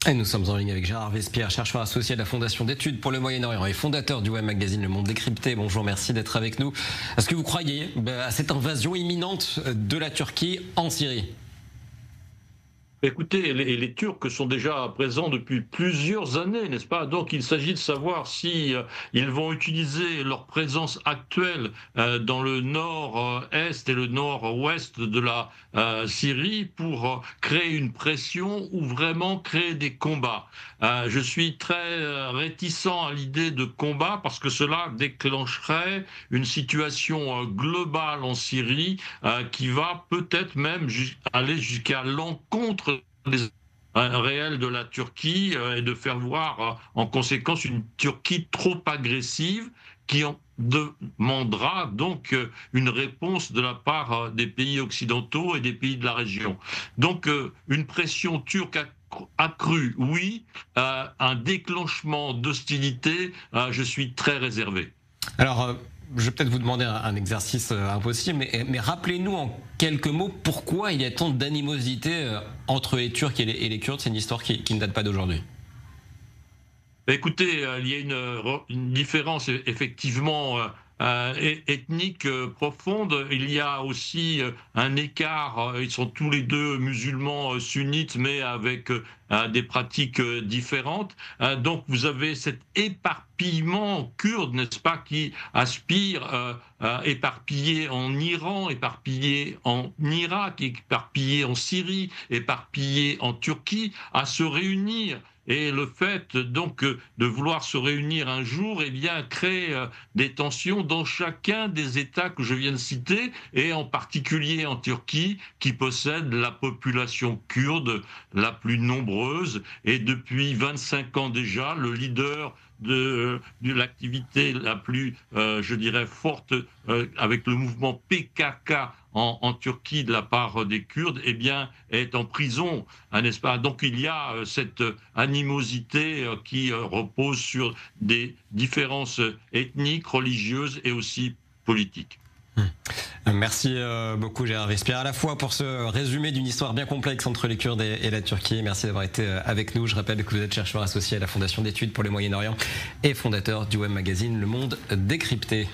Et nous sommes en ligne avec Gérard Vespierre, chercheur associé à la Fondation d'études pour le Moyen-Orient et fondateur du web magazine Le Monde Décrypté. Bonjour, merci d'être avec nous. Est-ce que vous croyez à cette invasion imminente de la Turquie en Syrie ? Écoutez, les Turcs sont déjà présents depuis plusieurs années, n'est-ce pas? Donc il s'agit de savoir si ils vont utiliser leur présence actuelle dans le nord-est et le nord-ouest de la Syrie pour créer une pression ou vraiment créer des combats. Je suis très réticent à l'idée de combat parce que cela déclencherait une situation globale en Syrie qui va peut-être même aller jusqu'à l'encontre des réels de la Turquie et de faire voir en conséquence une Turquie trop agressive qui en demandera donc une réponse de la part des pays occidentaux et des pays de la région. Donc une pression turque accrue, oui, un déclenchement d'hostilité, je suis très réservé. Alors, je vais peut-être vous demander un exercice impossible, mais rappelez-nous en quelques mots pourquoi il y a tant d'animosité entre les Turcs et les Kurdes. C'est une histoire qui ne date pas d'aujourd'hui. Écoutez, il y a une différence effectivement ethnique profonde. Il y a aussi un écart. Ils sont tous les deux musulmans sunnites, mais avec des pratiques différentes. Donc vous avez cet éparpillement kurde, n'est-ce pas, qui aspire éparpillé en Iran, éparpillé en Irak, éparpillé en Syrie, éparpillé en Turquie, à se réunir. Et le fait donc de vouloir se réunir un jour, eh bien, crée des tensions dans chacun des États que je viens de citer, et en particulier en Turquie, qui possède la population kurde la plus nombreuse. Et depuis 25 ans déjà, le leader de l'activité la plus, je dirais, forte avec le mouvement PKK en Turquie de la part des Kurdes, eh bien, est en prison, n'est-ce pas? Donc il y a cette animosité qui repose sur des différences ethniques, religieuses et aussi politiques. Merci beaucoup Gérard Vespierre, à la fois pour ce résumé d'une histoire bien complexe entre les Kurdes et la Turquie. Merci d'avoir été avec nous. Je rappelle que vous êtes chercheur associé à la Fondation d'études pour le Moyen-Orient et fondateur du web magazine Le Monde Décrypté.